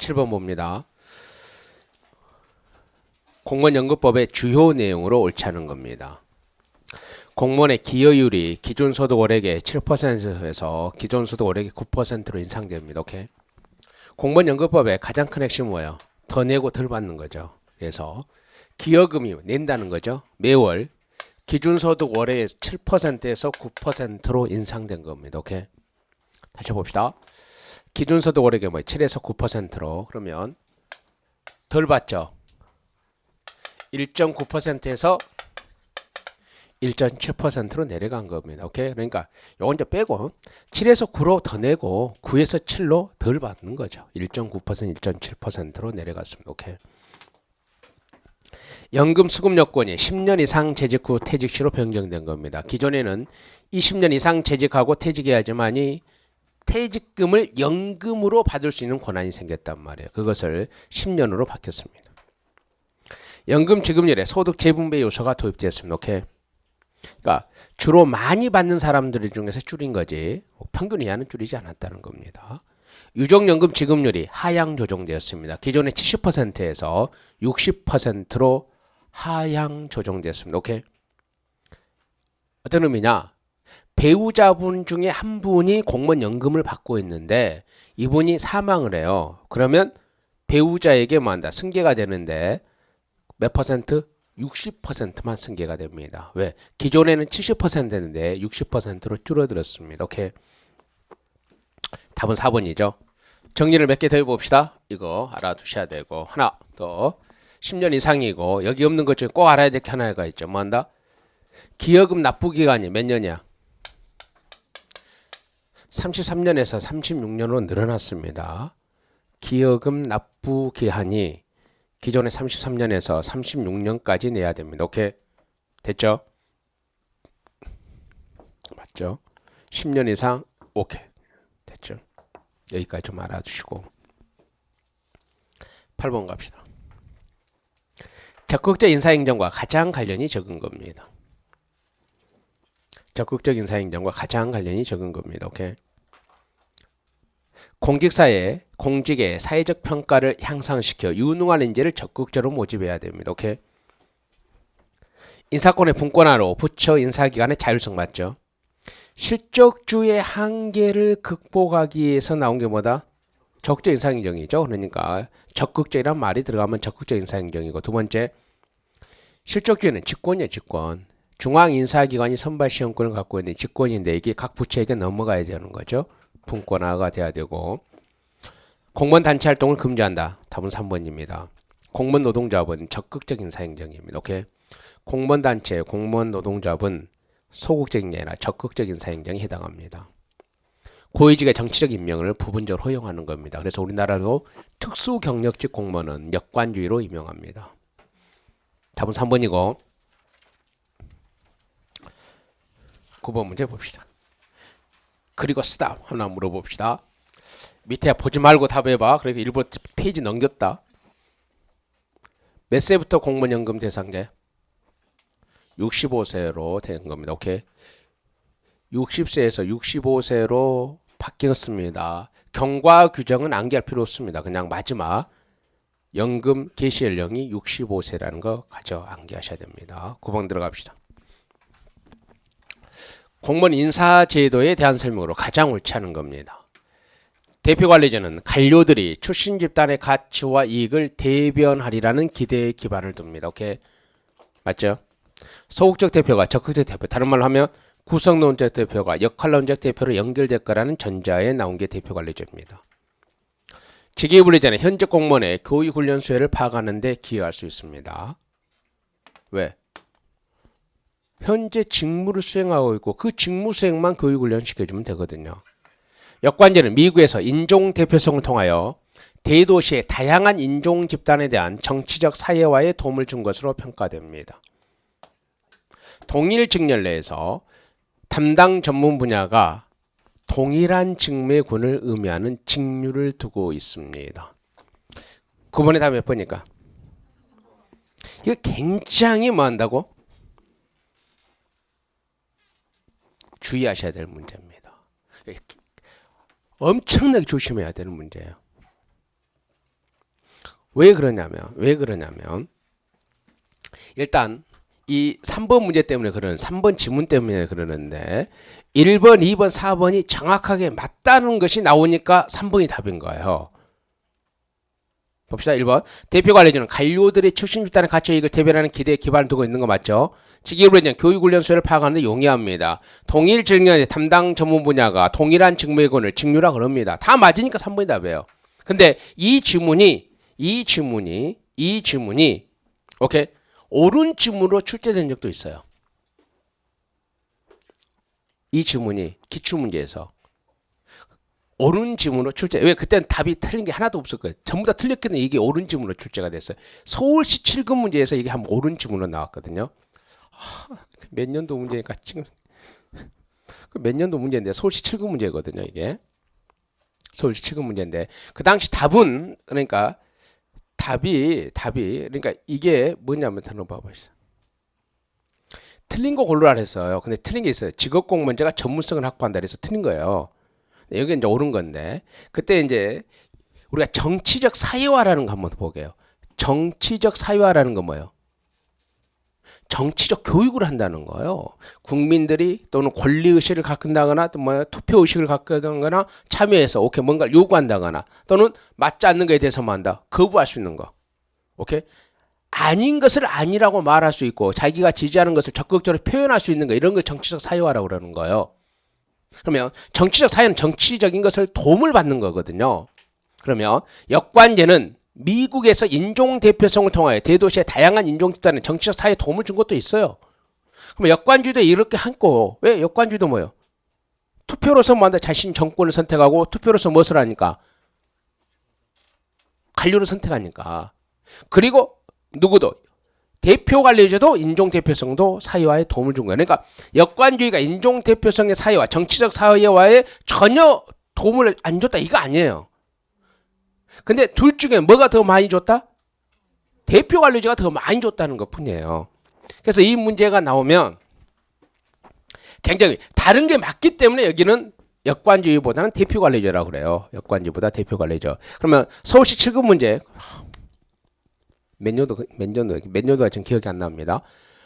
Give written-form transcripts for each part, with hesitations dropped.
7번 봅니다. 공무원연금법의 주요 내용으로 옳지 않은 겁니다. 공무원의 기여율이 기준소득 월액의 7%에서 기준소득 월액의 9%로 인상됩니다. 오케이? 공무원연금법의 가장 큰 핵심은 뭐예요? 더 내고 덜 받는 거죠. 그래서 기여금이 낸다는 거죠. 매월 기준소득 월의 7%에서 9%로 인상된 겁니다. 오케이? 다시 봅시다. 기준소득 월액의 7에서 9%로 그러면 덜 받죠. 1.9%에서 1.7%로 내려간 겁니다. 오케이? 그러니까 요건 이제 빼고 7에서 9로 더 내고 9에서 7로 덜 받는 거죠. 1.9%, 1.7%로 내려갔습니다. 오케이? 연금 수급 요건이 10년 이상 재직 후 퇴직 시로 변경된 겁니다. 기존에는 20년 이상 재직하고 퇴직해야지만이 퇴직금을 연금으로 받을 수 있는 권한이 생겼단 말이에요. 그것을 10년으로 바뀌었습니다. 연금 지급률에 소득 재분배 요소가 도입되었습니다. 오케이. 그러니까 주로 많이 받는 사람들 중에서 줄인 거지 평균 이하는 줄이지 않았다는 겁니다. 유족연금 지급률이 하향 조정되었습니다. 기존의 70%에서 60%로 하향 조정되었습니다. 오케이. 어떤 의미냐? 배우자분 중에 한 분이 공무원 연금을 받고 있는데 이분이 사망을 해요. 그러면 배우자에게 뭐 한다? 승계가 되는데 몇 퍼센트? 60%만 승계가 됩니다. 왜? 기존에는 70%였는데 60%로 줄어들었습니다. 오케이. 답은 4번이죠. 정리를 몇 개 더 해봅시다. 이거 알아두셔야 되고 하나 더 10년 이상이고 여기 없는 것 중에 꼭 알아야 될 게 하나가 있죠. 뭐 한다? 기여금 납부 기간이 몇 년이야? 33년에서 36년으로 늘어났습니다. 기여금 납부 기한이 기존의 33년에서 36년까지 내야 됩니다. 오케이? 됐죠? 맞죠? 10년 이상 오케이. 됐죠? 여기까지 좀 알아두시고 8번 갑시다. 적극적 인사행정과 가장 관련이 적은 겁니다. 적극적 인사행정과 가장 관련이 적은 겁니다. 오케이? 공직의 사회적 평가를 향상시켜 유능한 인재를 적극적으로 모집해야 됩니다. 오케이? 인사권의 분권화로 부처 인사기관의 자율성 맞죠? 실적주의 한계를 극복하기 위해서 나온 게 뭐다? 적극적 인사행정이죠. 그러니까 적극적이란 말이 들어가면 적극적 인사행정이고 두 번째 실적주의는 직권이에요. 직권. 중앙인사기관이 선발시험권을 갖고 있는 직권인데 이게 각 부처에게 넘어가야 되는 거죠. 분권화가 돼야 되고 공무원 단체 활동을 금지한다. 답은 3번입니다. 공무원 노동조합은 적극적 인사행정입니다. 오케이? 공무원 단체, 공무원 노동조합은 소극적인 게 아니라 적극적 인사행정에 해당합니다. 고위직의 정치적 임명을 부분적으로 허용하는 겁니다. 그래서 우리나라도 특수경력직 공무원은 역관주의로 임명합니다. 답은 3번이고 9번 문제 봅시다. 그리고 스탑 하나 물어봅시다. 밑에 보지 말고 답해봐. 그러니까 일부러 페이지 넘겼다. 몇 세부터 공무원연금 대상제? 65세로 된 겁니다. 오케이. 60세에서 65세로 바뀌었습니다. 경과 규정은 암기할 필요 없습니다. 그냥 마지막 연금 개시 연령이 65세라는 거 가져 암기하셔야 됩니다. 9번 들어갑시다. 공무원 인사제도에 대한 설명으로 가장 옳지 않은 겁니다. 대표관리자는 관료들이 출신 집단의 가치와 이익을 대변하리라는 기대에 기반을 둡니다. 오케이? 맞죠? 소극적 대표가 적극적 대표, 다른 말로 하면 구성론적 대표가 역할론적 대표로 연결될 거라는 전자에 나온 게 대표관리자입니다. 직위분리자는 현직 공무원의 교육훈련 수혜를 파악하는 데 기여할 수 있습니다. 왜? 현재 직무를 수행하고 있고 그 직무 수행만 교육훈련 시켜주면 되거든요. 역관제는 미국에서 인종 대표성을 통하여 대도시의 다양한 인종 집단에 대한 정치적 사회화에 도움을 준 것으로 평가됩니다. 동일 직렬 내에서 담당 전문 분야가 동일한 직무군을 의미하는 직류를 두고 있습니다. 9번에 답 몇 번입니까? 이거 굉장히 뭐 한다고? 주의하셔야 될 문제입니다. 엄청나게 조심해야 되는 문제예요. 왜 그러냐면 일단 이 3번 문제 때문에 3번 지문 때문에 그러는데 1번, 2번, 4번이 정확하게 맞다는 것이 나오니까 3번이 답인 거예요. 봅시다. 1번. 대표 관리자는 관료들의 출신 집단의 가치 이익을 대변하는 기대에 기반을 두고 있는 거 맞죠? 직위훈련 교육훈련 수요를 파악하는 데 용이합니다. 동일 직렬의 담당 전문 분야가 동일한 직무의권을 직류라 그럽니다. 다 맞으니까 3번이 답이에요. 근데 이 지문이 오케이? 옳은 지문으로 출제된 적도 있어요. 이 지문이 기출문제에서 옳은 지문으로 출제. 왜 그때는 답이 틀린 게 하나도 없었거든요. 전부 다 틀렸기 때문에 이게 옳은 지문으로 출제가 됐어요. 서울시 7급 문제에서 이게 한번 옳은 지문으로 나왔거든요. 몇 년도 문제니까 지금 몇 년도 문제인데 서울시 7급 문제거든요. 이게 서울시 7급 문제인데 그 당시 답은 그러니까 답이 그러니까 이게 뭐냐면 들어봐보시죠. 틀린 거 고르라 했어요. 근데 틀린 게 있어요. 직업 공무원제가 전문성을 확보한다 그래서 틀린 거예요. 여기 이제 옳은 건데 그때 이제 우리가 정치적 사회화라는 거 한번 보게요. 정치적 사회화라는 건 뭐예요? 정치적 교육을 한다는 거예요. 국민들이 또는 권리의식을 갖는다거나 또 뭐 투표의식을 갖는다거나 참여해서 오케이 뭔가를 요구한다거나 또는 맞지 않는 것에 대해서만 한다. 거부할 수 있는 거. 오케이? 아닌 것을 아니라고 말할 수 있고 자기가 지지하는 것을 적극적으로 표현할 수 있는 거 이런 걸 정치적 사회화라고 그러는 거예요. 그러면 정치적 사회는 정치적인 것을 도움을 받는 거거든요. 그러면 역관제는 미국에서 인종 대표성을 통하여 대도시의 다양한 인종 집단에 정치적 사회에 도움을 준 것도 있어요. 그럼 역관주의도 이렇게 한거 왜 역관주의도 뭐예요? 투표로서 뭐 한다 자신 정권을 선택하고 투표로서 무엇을 하니까 관료를 선택하니까. 그리고 누구도 대표 관리제도 인종 대표성도 사회화에 도움을 준 거예요. 그러니까 역관주의가 인종 대표성의 사회화, 정치적 사회화에 전혀 도움을 안 줬다 이거 아니에요. 근데 둘 중에 뭐가 더 많이 줬다? 대표 관리제가 더 많이 줬다는 것 뿐이에요. 그래서 이 문제가 나오면 굉장히 다른 게 맞기 때문에 여기는 역관주의보다는 대표 관리제라고 그래요. 역관주의보다 대표 관리제. 그러면 서울시 7급 문제 몇 년도가 지금 기억이 안 납니다.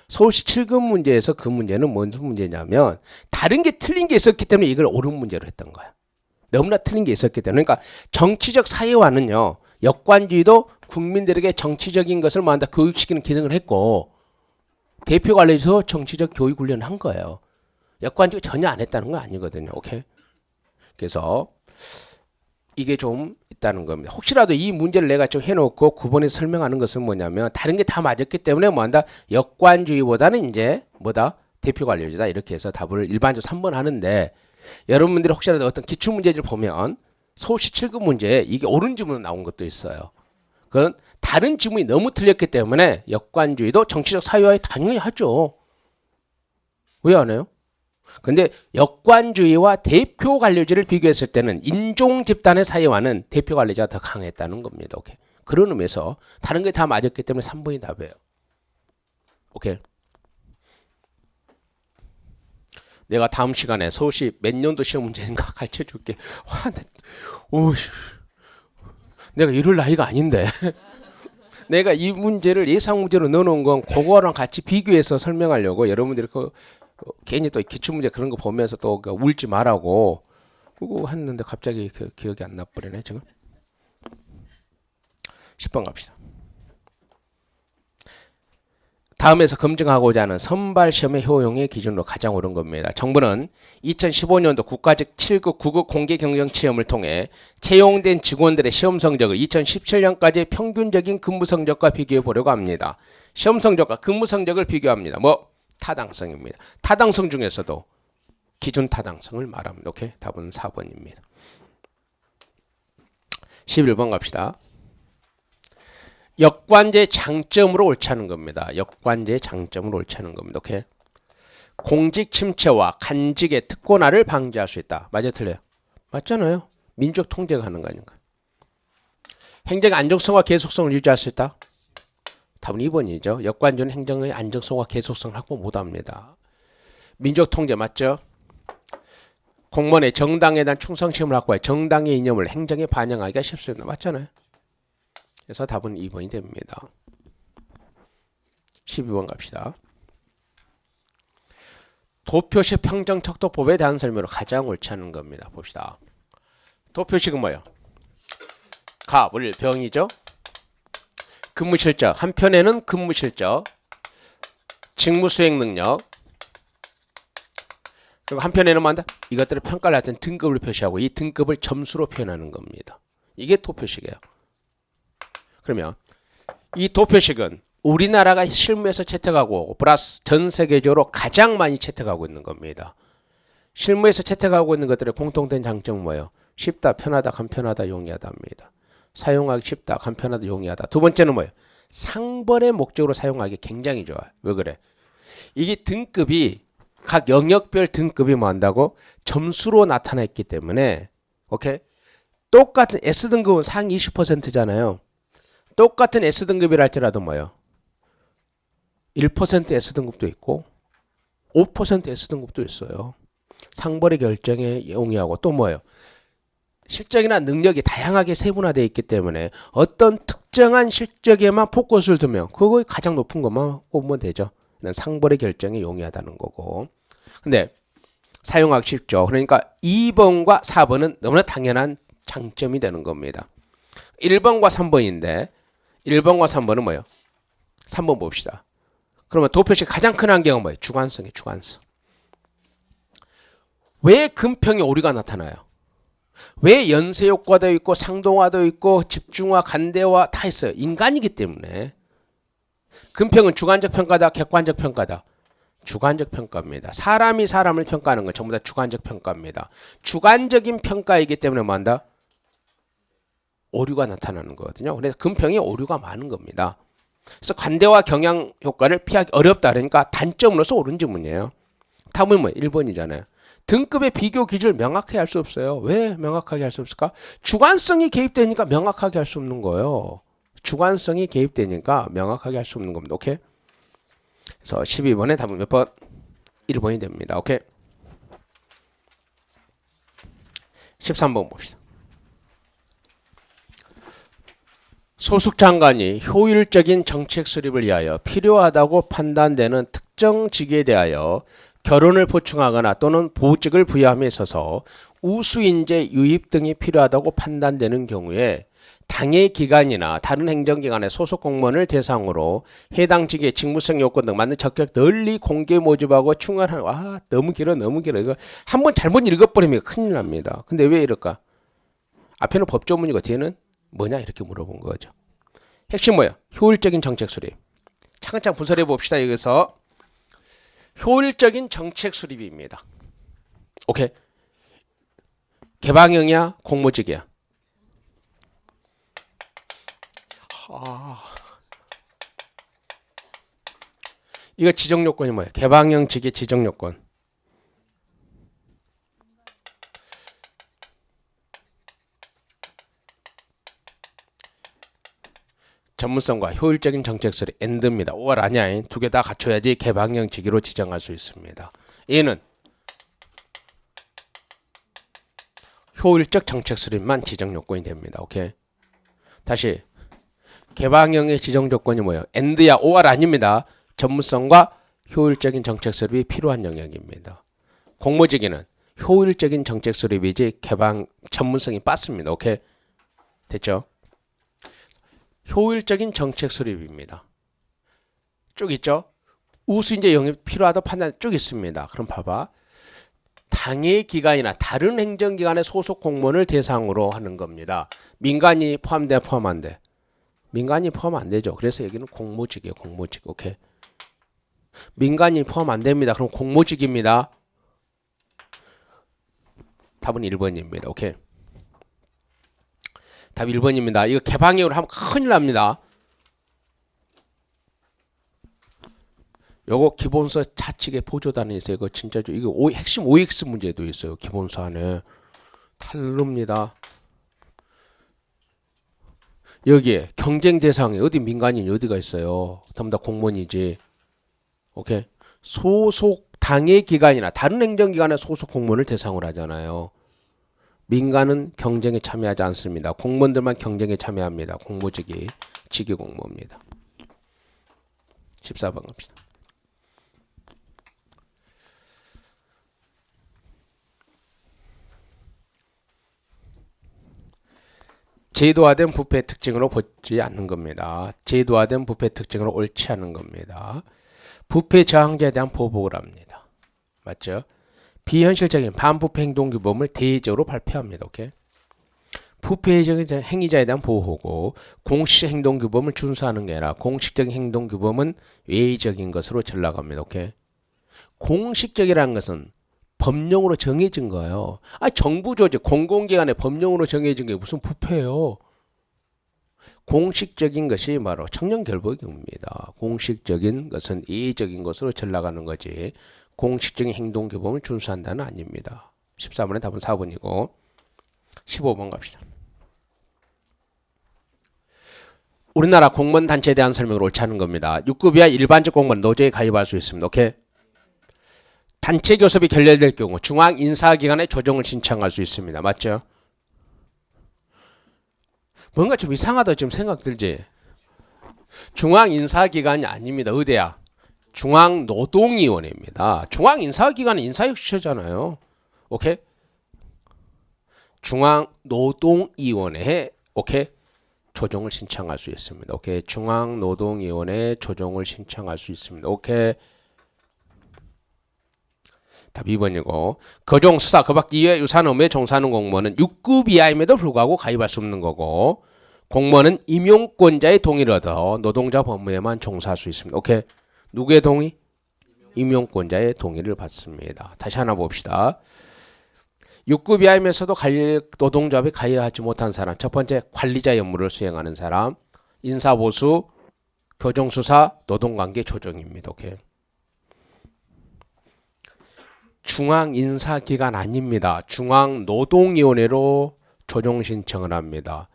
서울시 7급 문제에서 그 문제는 뭔 문제냐면 다른 게 틀린 게 있었기 때문에 이걸 옳은 문제로 했던 거야. 너무나 틀린 게 있었기 때문에. 그러니까 정치적 사회화는요. 역관주의도 국민들에게 정치적인 것을 뭐한다 교육시키는 기능을 했고 대표 관리에서 정치적 교육 훈련을 한 거예요. 역관주의 전혀 안 했다는 건 아니거든요. 오케이. 그래서 이게 좀 있다는 겁니다. 혹시라도 이 문제를 내가 좀 해놓고 9번에서 설명하는 것은 뭐냐면 다른 게 다 맞았기 때문에 뭐한다 역관주의보다는 이제 뭐다 대표 관리제다 이렇게 해서 답을 일반적으로 3번 하는데 여러분들이 혹시라도 어떤 기출문제를 보면 서울시 7급 문제에 이게 옳은 지문으로 나온 것도 있어요. 그건 다른 지문이 너무 틀렸기 때문에 역관주의도 정치적 사회화에 당연히 하죠. 왜 안 해요? 근데 역관주의와 대표 관료제를 비교했을 때는 인종 집단의 사회화는 대표 관료제가 더 강했다는 겁니다. 오케이. 그런 의미에서 다른 게 다 맞았기 때문에 3번이 답이에요. 오케이. 내가 다음 시간에 서울시 몇 년도 시험 문제인가 가르쳐 줄게. 와, 내가 이럴 나이가 아닌데. 내가 이 문제를 예상 문제로 넣어놓은 건 그거랑 같이 비교해서 설명하려고 여러분들이 괜히 또 기출문제 그런 거 보면서 또 울지 말라고 그거 했는데 갑자기 기억이 안 나버리네 지금. 10번 갑시다. 다음에서 검증하고자 하는 선발시험의 효용의 기준으로 가장 옳은 겁니다. 정부는 2015년도 국가직 7급 9급 공개경쟁시험을 통해 채용된 직원들의 시험 성적을 2017년까지 평균적인 근무 성적과 비교해 보려고 합니다. 시험 성적과 근무 성적을 비교합니다. 뭐 타당성입니다. 타당성 중에서도 기준 타당성을 말합니다. 오케이? 답은 4번입니다. 11번 갑시다. 역관제 장점으로 옳지 않은 겁니다. 역관제 장점으로 옳지 않은 겁니다. 오케이? 공직 침체와 간직의 특권화를 방지할 수 있다. 맞아요, 틀려요? 맞잖아요. 민족 통제가 하는 거 아닌가? 행정의 안정성과 계속성을 유지할 수 있다. 답은 2번이죠. 역관제는 행정의 안정성과 계속성을 확보 못합니다. 민족 통제 맞죠? 공무원의 정당에 대한 충성심을 확보해 정당의 이념을 행정에 반영하기가 쉽습니다. 맞잖아요. 그래서 답은 2번이 됩니다. 12번 갑시다. 도표식 평정척도법에 대한 설명으로 가장 옳지 않은 겁니다. 봅시다. 도표식은 뭐예요? 갑을 병이죠. 근무실적, 한편에는 근무실적, 직무수행 능력, 그리고 한편에는 뭐한다? 이것들을 평가를 할 때는 등급을 표시하고 이 등급을 점수로 표현하는 겁니다. 이게 도표식이에요. 그러면 이 도표식은 우리나라가 실무에서 채택하고 플러스 전 세계적으로 가장 많이 채택하고 있는 겁니다. 실무에서 채택하고 있는 것들의 공통된 장점은 뭐예요? 쉽다, 편하다, 간편하다, 용이하다입니다. 사용하기 쉽다, 간편하다, 용이하다. 두 번째는 뭐예요? 상번의 목적으로 사용하기 굉장히 좋아요. 왜 그래? 이게 등급이 각 영역별 등급이 뭐 한다고? 점수로 나타나 있기 때문에 오케이? 똑같은 S등급은 상위 20%잖아요. 똑같은 S등급이라 할지라도 뭐예요? 1% S등급도 있고 5% S등급도 있어요. 상벌의 결정에 용이하고 또 뭐예요? 실적이나 능력이 다양하게 세분화되어 있기 때문에 어떤 특정한 실적에만 포커스를 두면 그거 가장 높은 것만 꼽으면 되죠. 상벌의 결정에 용이하다는 거고. 근데 사용하기 쉽죠. 그러니까 2번과 4번은 너무나 당연한 장점이 되는 겁니다. 1번과 3번인데 1번과 3번은 뭐예요? 3번 봅시다. 그러면 도표식 가장 큰 한계가 뭐예요? 주관성이에요. 주관성. 왜 금평에 오류가 나타나요? 왜 연쇄 효과도 있고 상동화도 있고 집중화, 간대화 다 있어요. 인간이기 때문에. 금평은 주관적 평가다, 객관적 평가다. 주관적 평가입니다. 사람이 사람을 평가하는 건 전부 다 주관적 평가입니다. 주관적인 평가이기 때문에 뭐 한다? 오류가 나타나는 거거든요. 그래서 금평이 오류가 많은 겁니다. 그래서 관대와 경향 효과를 피하기 어렵다. 그러니까 단점으로서 옳은 지문이에요. 답은 뭐 1번이잖아요. 등급의 비교 기준을 명확하게 할 수 없어요. 왜 명확하게 할 수 없을까? 주관성이 개입되니까 명확하게 할 수 없는 거예요. 주관성이 개입되니까 명확하게 할 수 없는 겁니다. 오케이? 그래서 12번의 답은 몇 번? 1번이 됩니다. 오케이? 13번 봅시다. 소속 장관이 효율적인 정책 수립을 위하여 필요하다고 판단되는 특정 직위에 대하여 결혼을 보충하거나 또는 보직을 부여함에 있어서 우수인재 유입 등이 필요하다고 판단되는 경우에 당의 기관이나 다른 행정기관의 소속 공무원을 대상으로 해당 직위의 직무성 요건 등 맞는 적격 널리 공개 모집하고 충원하는. 와, 너무 길어. 이거 한번 잘못 읽어버리면 큰일 납니다. 근데 왜 이럴까? 앞에는 법조문이고 뒤에는 뭐냐 이렇게 물어본 거죠. 핵심 뭐야? 효율적인 정책 수립. 차근차근 분석해 봅시다. 여기서 효율적인 정책 수립입니다. 오케이. 개방형이야? 공모직이야? 이거 지정 요건이 뭐야? 개방형 직의 지정 요건. 전문성과 효율적인 정책 수립 엔드입니다. or 아니야. 두 개 다 갖춰야지 개방형 직위로 지정할 수 있습니다. 얘는 효율적 정책 수립만 지정 요건이 됩니다. 오케이. 다시 개방형의 지정 조건이 뭐예요? 엔드야 or 아닙니다. 전문성과 효율적인 정책 수립이 필요한 영역입니다. 공모직위는 효율적인 정책 수립이지 개방 전문성이 빠습니다. 오케이. 됐죠? 효율적인 정책 수립입니다. 쭉 있죠? 우수인재 영입 필요하다 판단 쭉 있습니다. 그럼 봐봐. 당의 기관이나 다른 행정기관의 소속 공무원을 대상으로 하는 겁니다. 민간이 포함돼 포함 안 돼? 민간이 포함 안 되죠. 그래서 여기는 공모직이에요. 공모직. 오케이. 민간이 포함 안 됩니다. 그럼 공모직입니다. 답은 1번입니다. 오케이. 답 1번입니다. 이거 개방형으로 하면 큰일 납니다. 요거 기본서 차측에 보조단에 있어요. 이거 진짜 이거 핵심 OX 문제도 있어요. 기본서 안에 다릅니다. 여기에 경쟁 대상이 어디 민간인이 어디가 있어요. 전부 다 공무원이지. 오케이. 소속 당의 기관이나 다른 행정기관의 소속 공무원을 대상으로 하잖아요. 민간은 경쟁에 참여하지 않습니다. 공무원들만 경쟁에 참여합니다. 공무직이 직위 공무입니다. 14번 갑시다. 제도화된 부패 특징으로 보지 않는 겁니다. 제도화된 부패 특징으로 옳지 않은 겁니다. 부패 저항자에 대한 보복을 합니다. 맞죠? 비현실적인 반부패 행동규범을 대외적으로 발표합니다. 오케이? 부패적인 행위자에 대한 보호고 공식 행동규범을 준수하는 게 아니라 공식적인 행동규범은 외의적인 것으로 전락합니다. 오케이? 공식적이라는 것은 법령으로 정해진 거예요. 정부 조직, 공공기관의 법령으로 정해진 게 무슨 부패예요. 공식적인 것이 바로 청렴결복입니다. 공식적인 것은 예의적인 것으로 전락하는 거지 공식적인 행동규범을 준수한다는 아닙니다. 14번의 답은 4번이고 15번 갑시다. 우리나라 공무원 단체에 대한 설명을 옳지 않은 겁니다. 6급 이하 일반직 공무원 노조에 가입할 수 있습니다. 오케이? 단체 교섭이 결렬될 경우 중앙 인사기관에 조정을 신청할 수 있습니다. 맞죠? 뭔가 좀 이상하다 지금 생각 들지? 중앙 인사기관이 아닙니다. 어디야? 중앙노동위원회입니다. 중앙 인사기관은 인사혁신처잖아요. 오케이? 중앙노동위원회에 오케이? 조정을 신청할 수 있습니다. 오케이? 중앙노동위원회에 조정을 신청할 수 있습니다. 오케이? 답 2번이고 거종, 수사, 그 밖 이외 유사한 업무에 종사하는 공무원은 6급 이하임에도 불구하고 가입할 수 없는 거고 공무원은 임용권자의 동의를 얻어 노동자 법무에만 종사할 수 있습니다. 오케이? 누구의 동의? 임용권자의 동의를 받습니다. 다시 하나 봅시다. 6급 이하임에서도 노동조합에 가입하지 못한 사람 첫 번째 관리자 업무를 수행하는 사람 인사보수, 교정수사, 노동관계 조정입니다. 오케이? 중앙인사기관 아닙니다. 중앙노동위원회로 조정신청을 합니다.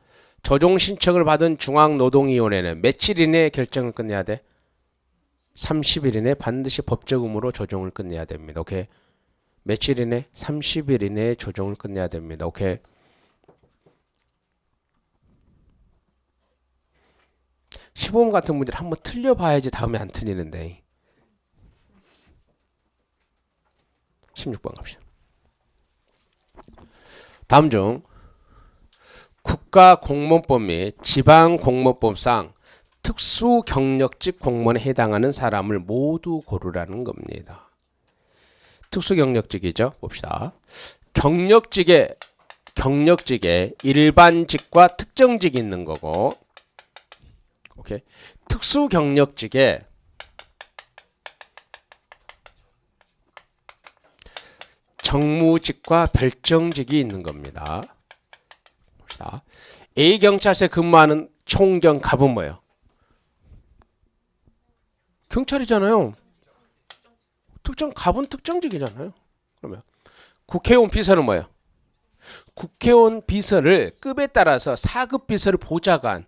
조정신청을 받은 중앙노동위원회는 며칠 이내에 결정을 끝내야 돼? 30일 이내 반드시 법적 의무로 조정을 끝내야 됩니다. 오케이? 며칠 이내? 30일 이내에 조정을 끝내야 됩니다. 오케이? 시범 같은 문제를 한번 틀려봐야지 다음에 안 틀리는데. 16번 갑시다. 다음 중 국가공무원법 및 지방공무원법상 특수경력직 공무원에 해당하는 사람을 모두 고르라는 겁니다. 특수경력직이죠. 봅시다. 경력직에 일반직과 특정직이 있는 거고 오케이. 특수경력직에 정무직과 별정직이 있는 겁니다. 봅시다. A경찰서에 근무하는 총경 갑은 뭐예요? 경찰이잖아요. 갑은 특정직이잖아요. 그러면 국회의원 비서는 뭐예요? 국회의원 비서를 급에 따라서 4급 비서를 보좌관,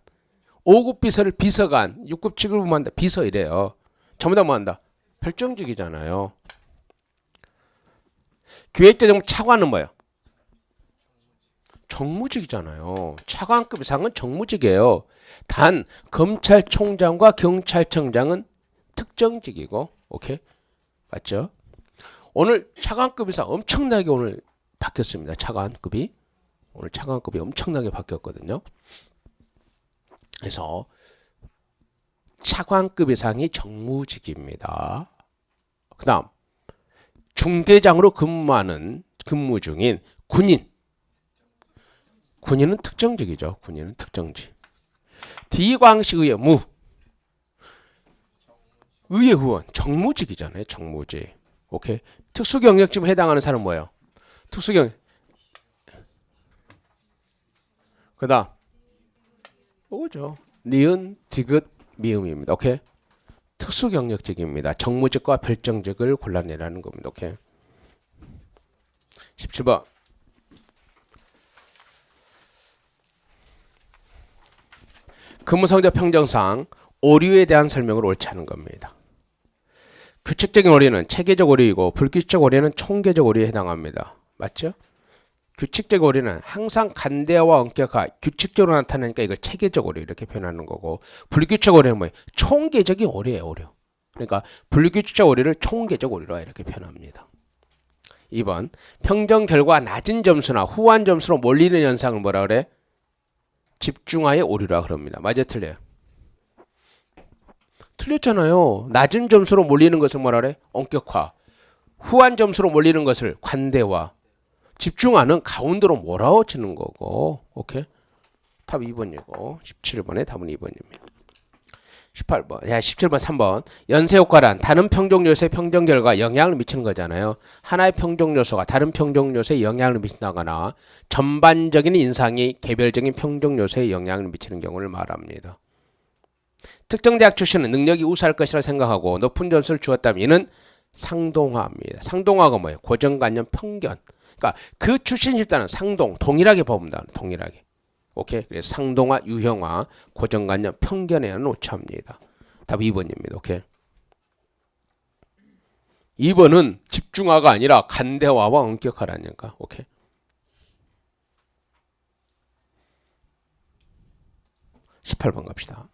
5급 비서를 비서관, 6급 직급을 한다. 비서 이래요. 전부 다 뭐 한다? 별정직이잖아요. 기획재정부 차관은 뭐예요? 정무직이잖아요. 차관급 이상은 정무직이에요. 단 검찰총장과 경찰청장은 특정직이고 오케이? 맞죠? 오늘 차관급 이상 엄청나게 오늘 바뀌었습니다. 차관급이 오늘 차관급이 엄청나게 바뀌었거든요. 그래서 차관급 이상이 정무직입니다. 그 다음 중대장으로 근무 중인 군인은 특정직이죠. 군인은 특정직. D광식 의회 의회 의원 정무직이잖아요. 정무직. 오케이. 특수경력직에 해당하는 사람은 뭐예요? 그다음 뭐죠? 니은, 디귿, 미음입니다. 오케이. 특수경력직입니다. 정무직과 별정직을 골라내라는 겁니다. 오케이. 17번. 근무성적 평정상 오류에 대한 설명을 옳지 않은 겁니다. 규칙적인 오류는 체계적 오류이고 불규칙적 오류는 총계적 오류에 해당합니다. 맞죠? 규칙적 오류는 항상 간대화와 엄격화, 규칙적으로 나타나니까 이걸 체계적 오류 이렇게 표현하는 거고, 불규칙적 오류는 뭐예요? 총계적인 오류예요, 오류. 그러니까 불규칙적 오류를 총계적 오류라 이렇게 표현합니다. 2번, 평정 결과 낮은 점수나 후한 점수로 몰리는 현상을 뭐라 그래? 집중화의 오류라 그럽니다. 맞아요, 틀려요? 틀렸잖아요. 낮은 점수로 몰리는 것을 뭐라 그래? 엄격화. 후한 점수로 몰리는 것을 관대화. 집중화는 가운데로 몰아치는 거고. 오케이? 답 2번이고 17번에 답은 2번입니다. 18번. 17번 3번. 연쇄 효과란 다른 평정 요소의 평정 결과에 영향을 미치는 거잖아요. 하나의 평정 요소가 다른 평정 요소에 영향을 미친다거나 전반적인 인상이 개별적인 평정 요소에 영향을 미치는 경우를 말합니다. 특정 대학 출신은 능력이 우수할 것이라 생각하고 높은 점수를 주었다면 이는 상동화입니다. 상동화가 뭐예요? 고정관념 편견. 그러니까 그 출신 집단은 상동, 동일하게 뽑는다. 동일하게. 오케이? 그래서 상동화, 유형화, 고정관념 편견에 의한 오차입니다. 답 2번입니다. 오케이? 2번은 집중화가 아니라 간대화와 엄격화라니까. 오케이? (18번) 갑시다.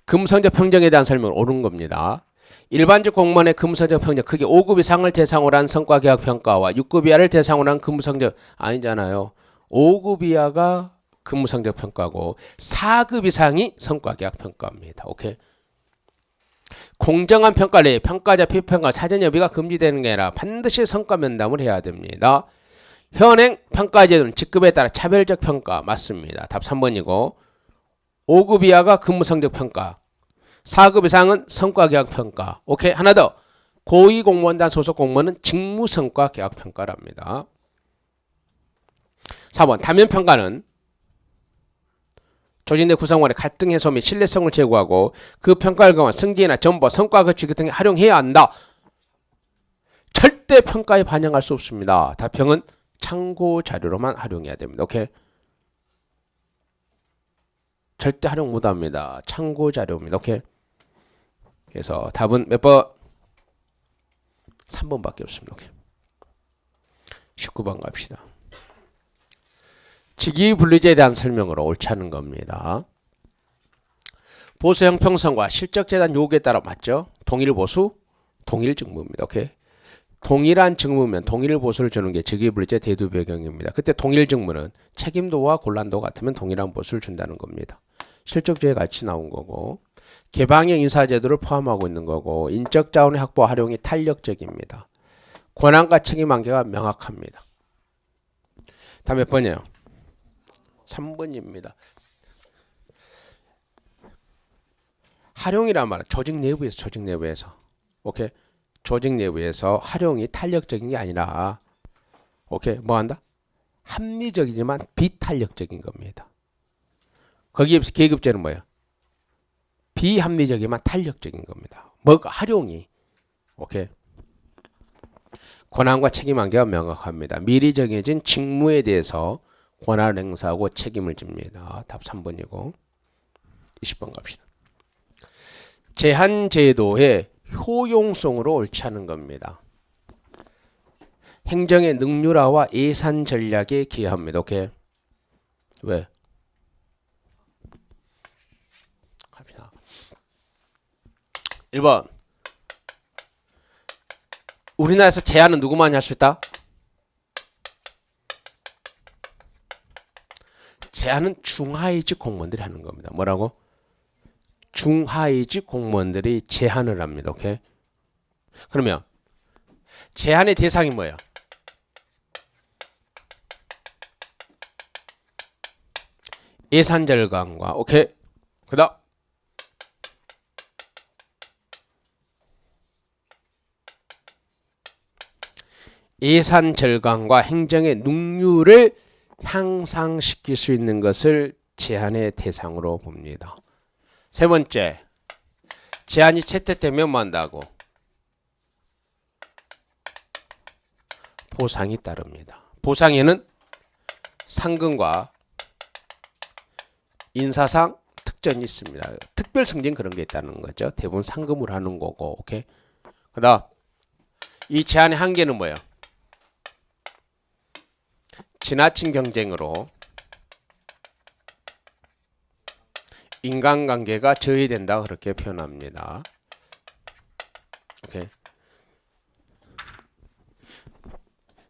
금성적 평정에 대한 설명을 옳은 겁니다. 일반적 공무원의 금성적 평정, 그게 5급 이상을 대상으로 한 성과 계약 평가와 6급 이하를 대상으로 한 금성적 아니잖아요. 5급 이하가 근무성적 평가고 4급 이상이 성과 계약 평가입니다. 오케이. 공정한 평가 내에 평가자 피평가 사전 협의가 금지되는 게 아니라 반드시 성과 면담을 해야 됩니다. 현행 평가 제도는 직급에 따라 차별적 평가 맞습니다. 답 3번이고 5급 이하가 근무성적 평가, 4급 이상은 성과 계약 평가. 오케이. 하나 더. 고위공무원단 소속 공무원은 직무성과 계약 평가랍니다. 4번. 다면 평가는 조직 내 구성원의 갈등 해소 및 신뢰성을 제고하고 그 평가를 경험한 승진이나 정보, 성과 급식 같은 게 활용해야 한다. 절대 평가에 반영할 수 없습니다. 답형은 참고 자료로만 활용해야 됩니다. 오케이. 절대 활용 못합니다. 참고 자료입니다. 오케이. 그래서 답은 몇 번? 3번밖에 없습니다. 오케이. 19번 갑시다. 직위분리제에 대한 설명으로 옳지 않은 겁니다. 보수 형평성과 실적재단 요구에 따라 맞죠? 동일 보수, 동일 직무입니다. 오케이. 동일한 직무면 동일 보수를 주는 게 직위분리제 대두 배경입니다. 그때 동일 직무는 책임도와 곤란도 같으면 동일한 보수를 준다는 겁니다. 실적제에 같이 나온 거고, 개방형 인사제도를 포함하고 있는 거고, 인적 자원의 확보 활용이 탄력적입니다. 권한과 책임 관계가 명확합니다. 다음 몇 번이에요? 3번입니다. 활용이란 말은 조직 내부에서. 오케이? 조직 내부에서 활용이 탄력적인 게 아니라, 오케이? 뭐 한다? 합리적이지만 비탄력적인 겁니다. 거기에 계급제는 뭐예요? 비합리적이지만 탄력적인 겁니다. 뭐가 활용이. 오케이? 권한과 책임 관계가 명확합니다. 미리 정해진 직무에 대해서 권한을 행사하고 책임을 집니다. 답 3번이고 20번 갑시다. 제한제도의 효용성으로 옳지 않은 겁니다. 행정의 능률화와 예산 전략에 기여합니다. 오케이? 왜? 갑시다. 1번. 우리나라에서 제한은 누구만 할 수 있다? 제한은 중하위직 공무원들이 하는 겁니다. 뭐라고? 중하위직 공무원들이 제한을 합니다. 오케이? 그러면 제한의 대상이 뭐예요? 예산 절감과 오케이? 그다음 예산 절감과 행정의 능률을 향상시킬 수 있는 것을 제한의 대상으로 봅니다. 세 번째, 제한이 채택되면 뭐 한다고? 보상이 따릅니다. 보상에는 상금과 인사상 특전이 있습니다. 특별 승진 그런 게 있다는 거죠. 대부분 상금으로 하는 거고, 오케이? 그다음 이 제한의 한계는 뭐예요? 지나친 경쟁으로 인간관계가 저해된다 그렇게 표현합니다. 오케이.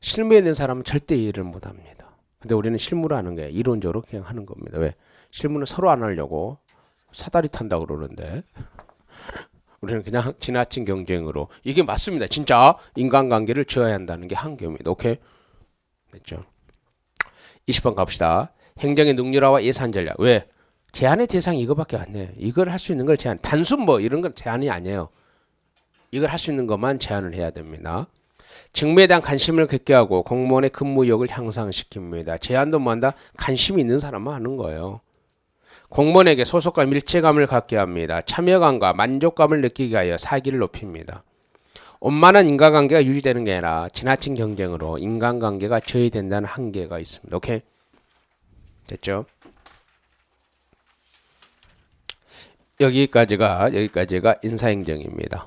실무에 있는 사람은 절대 이해를 못합니다. 근데 우리는 실무를 하는 게 이론적으로 그냥 하는 겁니다. 왜? 실무는 서로 안 하려고 사다리 탄다 그러는데 우리는 그냥 지나친 경쟁으로 이게 맞습니다. 진짜 인간관계를 저해한다는 게 한계입니다. 오케이? 됐죠? 20번 갑시다. 행정의 능률화와 예산 전략. 왜? 제한의 대상이 이거밖에 안 돼. 이걸 할 수 있는 걸 제한. 단순 뭐 이런 건 제한이 아니에요. 이걸 할 수 있는 것만 제한을 해야 됩니다. 직무에 대한 관심을 갖게 하고 공무원의 근무욕을 향상시킵니다. 제한도 뭐한다? 관심이 있는 사람만 하는 거예요. 공무원에게 소속감, 일체감을 갖게 합니다. 참여감과 만족감을 느끼게 하여 사기를 높입니다. 원만한 인간관계가 유지되는 게 아니라 지나친 경쟁으로 인간관계가 저해된다는 한계가 있습니다. 오케이? 됐죠? 여기까지가 인사행정입니다.